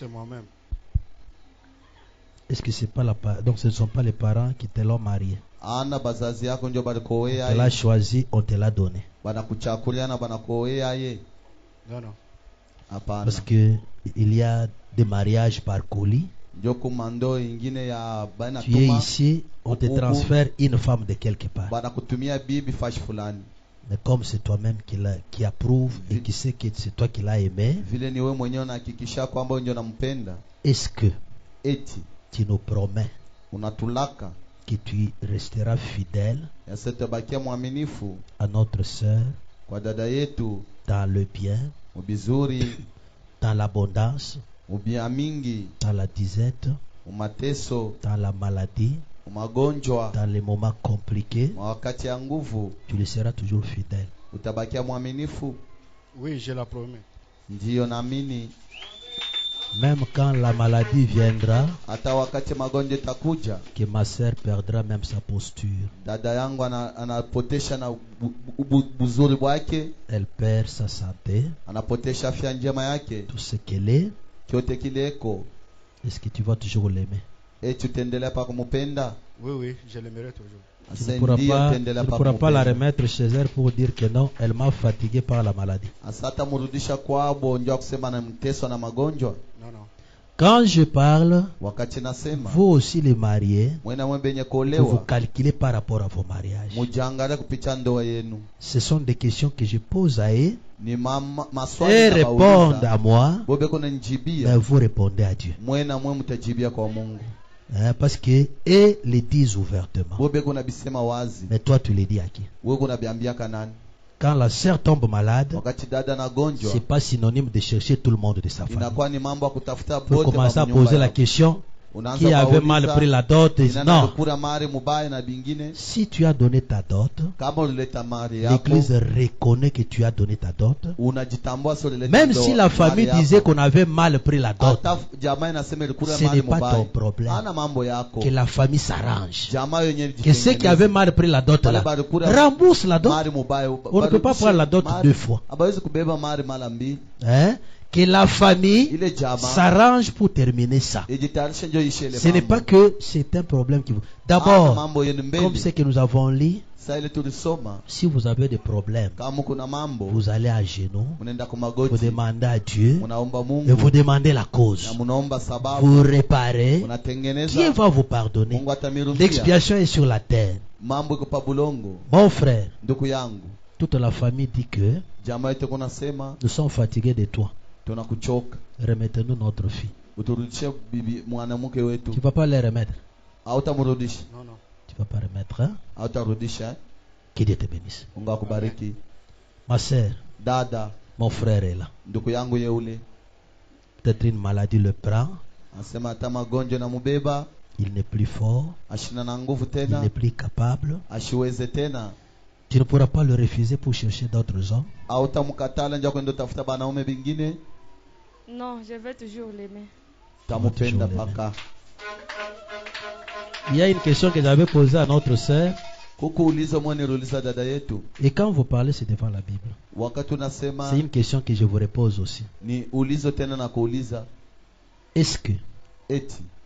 c'est moi-même. Est-ce que c'est pas donc ce ne sont pas les parents qui te l'ont marié? Ana bazazi yako ndio On balikuoea te l'a ye. choisi, on te l'a donné. Banakuchakulia na banakuoea ye. Non. Hapana. Parce que il y a des mariages par colis. Ndio kumando ingine ya bana Tu es tuma. ici, on te transfère une femme de quelque part. Banakutumia bibi fashi fulani. Mais comme c'est toi-même qui approuve et qui sait que c'est toi qui l'as aimé, Vile ni wewe mwenyewe unahakikisha kwamba ndio unampenda. est-ce que Eti tu nous promets unatulaka que tu resteras fidèle ya sitabakia mwaminifu à notre sœur kwa dada yetu dans le bien, ubizuri, dans l'abondance, ubia mingi, dans la disette, umateso, dans la maladie, umagonjwa, dans les moments compliqués, wakati ya nguvu, tu le seras toujours fidèle. utabakia mwaminifu. Oui, je la promets. Ndiyo naamini. Même quand la maladie viendra, hata wakati magonjwa takuja, que ma sœur perdra même sa posture, dada yangu anapotesha na buzuri wake, elle perd sa santé, anapotesha afya njema yake, tout ce qu'elle est, kyote kileko. est-ce que tu vas toujours l'aimer? Eti utaendelea pa kumupenda? Oui, je l'aimerai toujours. Tu ne pourras pas la remettre chez elle pour dire que non, elle m'a fatigué par la maladie. Asata murudisha kwabo ndio kusema na mteso na magonjwa. Non. Quand je parle, wakati nasema, vous aussi les mariés, vous calculez par rapport à vos mariages. Ce sont des questions que je pose à eux. Et répondent à moi, mais vous répondez à Dieu. Parce que eux le disent ouvertement. Mais toi tu le dis à qui? Quand la sœur tombe malade, c'est pas synonyme de chercher tout le monde de sa famille. Pour commencer à poser la question, qui avait mal pris la dot? Non. Si tu as donné ta dot, l'église reconnaît que tu as donné ta dot. Même si la famille disait qu'on avait mal pris la dot, ce n'est pas ton problème. Que la famille s'arrange. Que ceux qui avaient mal pris la dot là, rembourse la dot. On ne peut pas prendre la dot deux fois. Hein? Que la famille s'arrange pour terminer ça. Ce n'est pas que c'est un problème qui vous... D'abord, comme ce que nous avons lu, si vous avez des problèmes, vous allez à genoux, vous demandez à Dieu, et vous demandez la cause. Vous réparez, Dieu va vous pardonner. L'expiation est sur la terre. Mon frère, toute la famille dit que nous sommes fatigués de toi. Remettez-nous notre fille. Tu ne vas pas les remettre. Non. Tu ne vas pas remettre. Hein? Que Dieu te bénisse. Ma sœur, mon frère est là. Peut-être une maladie le prend. Il n'est plus fort. Il n'est plus capable. Tu ne pourras pas le refuser pour chercher d'autres hommes. Non, je vais toujours l'aimer. Il y a une question que j'avais posée à notre sœur. Et quand vous parlez, c'est devant la Bible. C'est une question que je vous repose aussi. Est-ce que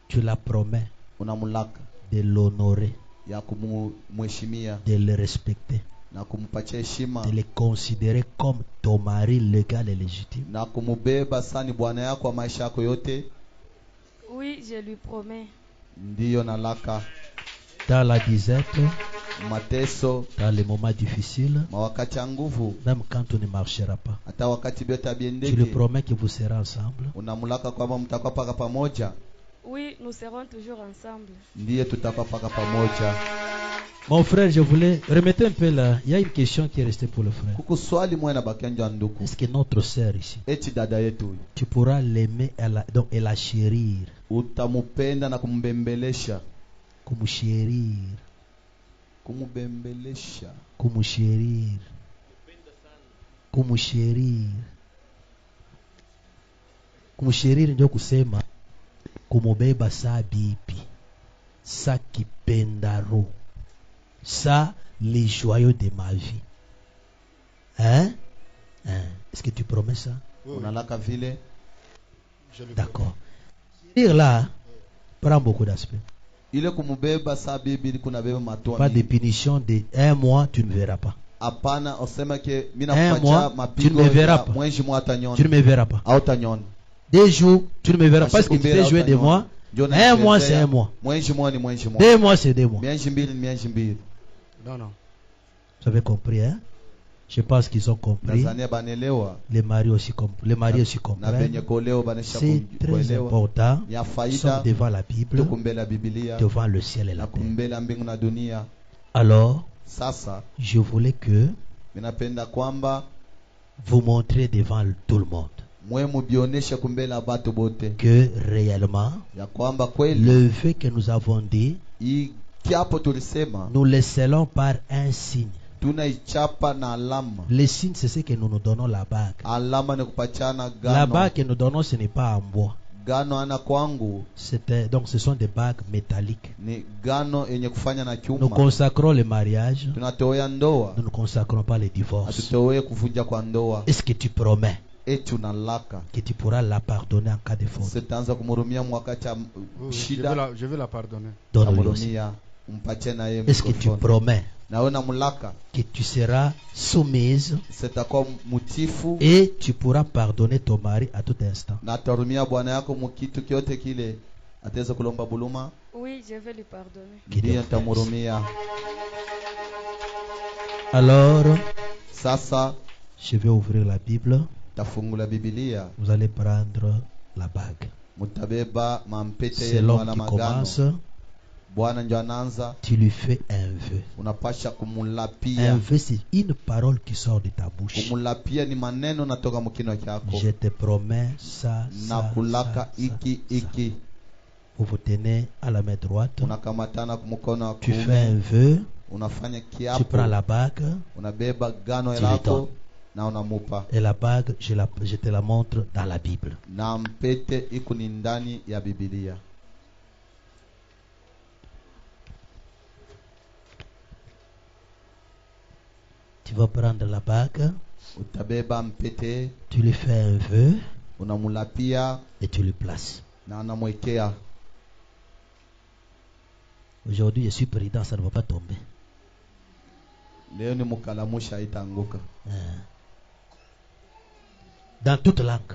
tu la promets de l'honorer, de le respecter, de le considérer comme ton mari légal et légitime? Oui, je lui promets. Dans la disette, dans les moments difficiles, même quand on ne marchera pas, tu lui promets que vous serez ensemble? Oui, nous serons toujours ensemble. Mon frère, je voulais remettre un peu là. Il y a une question qui est restée pour le frère. Est-ce que notre sœur ici, tu pourras l'aimer et la chérir? Kumsherir ndio kusema kumubeba saa bibi, saa kipendaro, ça les joyaux de ma vie. Est-ce que tu promets ça? Oui. D'accord. Dire là prend beaucoup d'aspects. Ile kumubeba saa bibi kuna beba matoni. Pas de punition de 1 mois, tu ne verras pas. Hapana, usema ke mimi 1 mois, tu ne me verras pas. Mwezi mmoja utaniona. Tu ne me verras pas. Hautaniona. 2 jours, tu ne me verras pas parce que tu fais jouer des mois. 1 mois, c'est 1 mois. Mwezi mmoja ni mwezi mmoja. 2 mois, c'est 2 mois. Miezi mbili ni miezi mbili. Non, non. Vous avez compris, hein? Je pense qu'ils ont compris. Les maris aussi comprennent. Les maris aussi comprennent. C'est très important. Nous sommes devant la Bible, devant le ciel et la terre. Alors, je voulais que vous montrez devant tout le monde que réellement, le vœu que nous avons dit, nous le scellons par un signe. Le signe, c'est ce que nous nous donnons la bague. La bague que nous donnons, ce n'est pas en bois. Donc ce sont des bagues métalliques. Nous consacrons le mariage. Nous ne consacrons pas le divorce. Est-ce que tu promets que tu pourras la pardonner en cas de faute? Je vais la pardonner. Donne-lui aussi. Est-ce que tu promets que tu seras soumise et tu pourras pardonner ton mari à tout instant? Oui, je vais lui pardonner. Alors, je vais ouvrir la Bible. Vous allez prendre la bague. C'est l'homme qui commence. Tu lui fais un vœu. Un vœu, c'est une parole qui sort de ta bouche. Je te promets ça, ça, ça. Vous vous tenez à la main droite. Tu fais un vœu. Tu prends la bague. Tu lui donnes. Et la bague, je te la montre dans la Bible. Tu vas prendre la bague. Tu lui fais un vœu. Et tu le places. Aujourd'hui, je suis prudent, ça ne va pas tomber. Dans toute langue.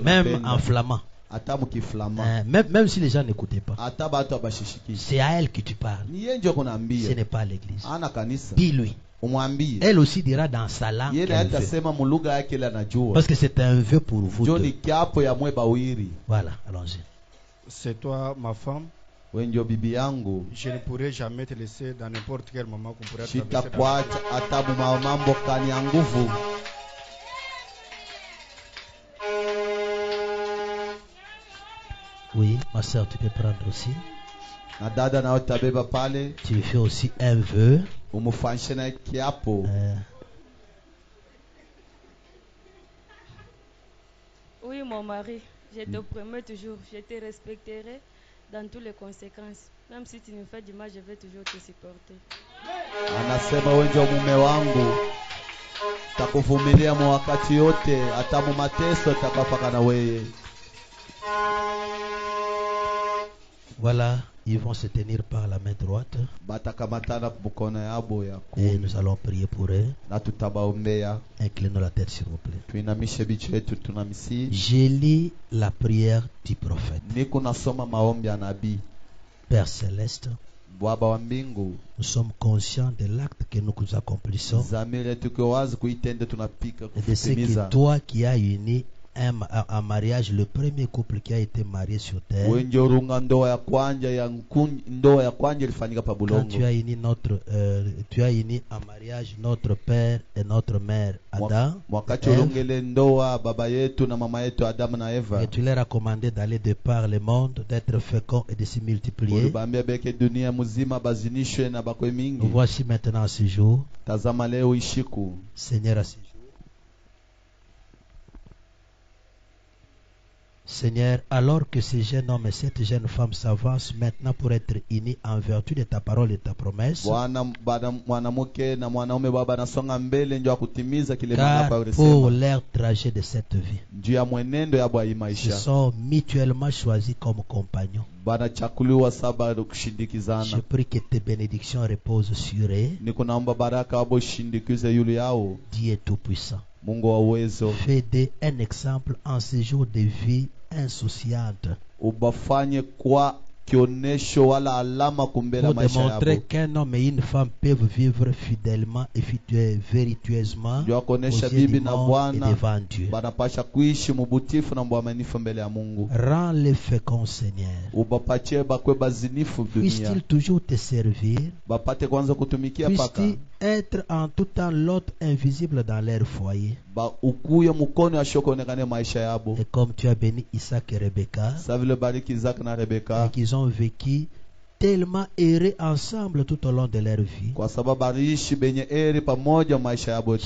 Même en flamand. Même si les gens n'écoutaient pas. C'est à elle que tu parles. Ce n'est pas à l'église. Dis-lui. Elle aussi dira dans sa langue parce que c'est un vœu pour vous deux. Voilà, allons-y. C'est toi ma femme. Je ne pourrai jamais te laisser dans n'importe quel moment qu'on pourrait Oui, ma soeur, tu peux prendre aussi. Tu lui fais aussi un vœu. Oui, mon mari, je te promets toujours, je te respecterai dans toutes les conséquences. Même si tu me fais du mal, je vais toujours te supporter. Anasema wewe ndio mume wangu. Takuvumilia wakati yote, hata mu mateso takapaka na wewe. Voilà, ils vont se tenir par la main droite. Et nous allons prier pour eux. Inclinons la tête, s'il vous plaît. J'ai lu la prière du prophète. Père Céleste, nous sommes conscients de l'acte que nous accomplissons et de ce que toi qui as uni un mariage, le premier couple qui a été marié sur terre. Quand tu as uni tu as uni en mariage notre père et notre mère Adam et tu leur as commandé d'aller de par le monde, d'être féconds et de se multiplier. Nous voici maintenant à ce jour, Seigneur, à ce jour, Seigneur, alors que ces jeunes hommes et cette jeune femme s'avancent maintenant pour être unis en vertu de ta parole et de ta promesse, car pour leur trajet de cette vie, ils se sont mutuellement choisis comme compagnons. Je prie que tes bénédictions reposent sur eux. Dieu Tout-Puissant, fais d'eux un exemple en ce jour de vie insouciante, pour démontrer qu'un homme et une femme peuvent vivre fidèlement et vertueusement aux yeux du monde et devant Dieu. Rends-les féconds, Seigneur. Puisse-t-il toujours te servir? Puisse-t-il être en tout temps l'autre invisible dans leur foyer? Et comme tu as béni Isaac et Rebecca, et qu'ils ont vécu tellement errés ensemble tout au long de leur vie, je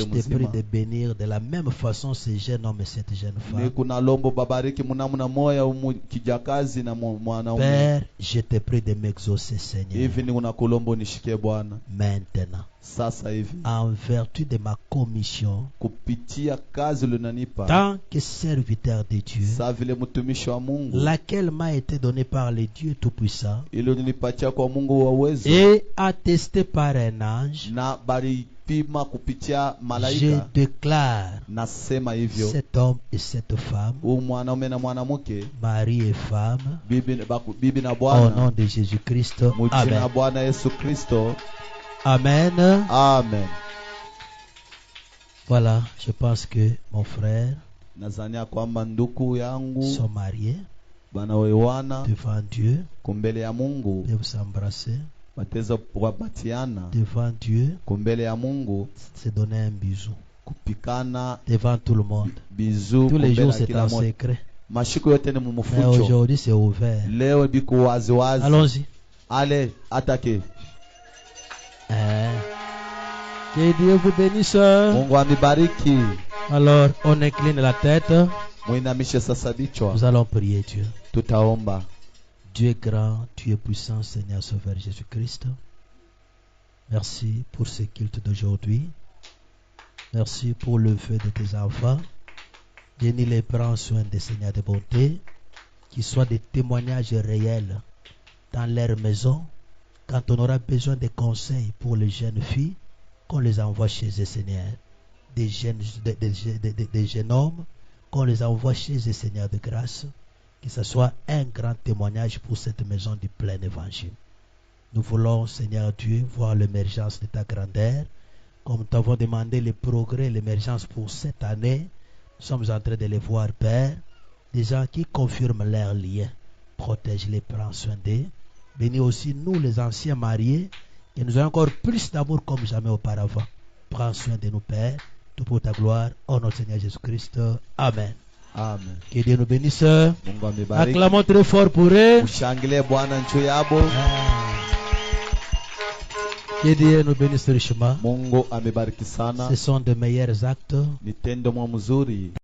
te prie de bénir de la même façon ces jeunes hommes et cette jeune femme. Père, je te prie de m'exaucer, Seigneur, maintenant, en vertu de ma commission, tant que serviteur de Dieu, laquelle m'a été donnée par le Dieu Tout-Puissant et attestée par un ange, je déclare cet homme et cette femme, mari et femme, au nom de Jésus-Christ. Amen. Amen. Amen. Voilà, je pense que mon frère sont mariés devant Dieu. De vous embrasser devant Dieu, se donner un bisou devant tout le monde. Tous les jours c'est en secret, mais aujourd'hui c'est ouvert. Allons-y. Allez, attaquez. Que Dieu vous bénisse. Alors on incline la tête. Nous allons prier Dieu. Dieu est grand, Dieu est puissant, Seigneur Sauveur Jésus-Christ. Merci pour ce culte d'aujourd'hui. Merci pour le feu de tes enfants. Bénis-les, prends soin des Seigneurs de bonté, qu'ils soient des témoignages réels dans leur maison. Quand on aura besoin de conseils pour les jeunes filles, qu'on les envoie chez eux, Seigneur. Des jeunes hommes, qu'on les envoie chez eux, Seigneur de grâce. Que ce soit un grand témoignage pour cette maison du plein évangile. Nous voulons, Seigneur Dieu, voir l'émergence de ta grandeur. Comme nous t'avons demandé les progrès, l'émergence pour cette année, nous sommes en train de les voir, Père. Des gens qui confirment leur lien. Protège-les, prends soin d'eux. Bénis aussi nous, les anciens mariés, que nous ayons encore plus d'amour comme jamais auparavant. Prends soin de nous, Père. Tout pour ta gloire. Au nom de Seigneur Jésus-Christ. Amen. Amen. Que Dieu nous bénisse. Acclamons très fort pour eux. Que Dieu nous bénisse richement. Ce sont de meilleurs actes.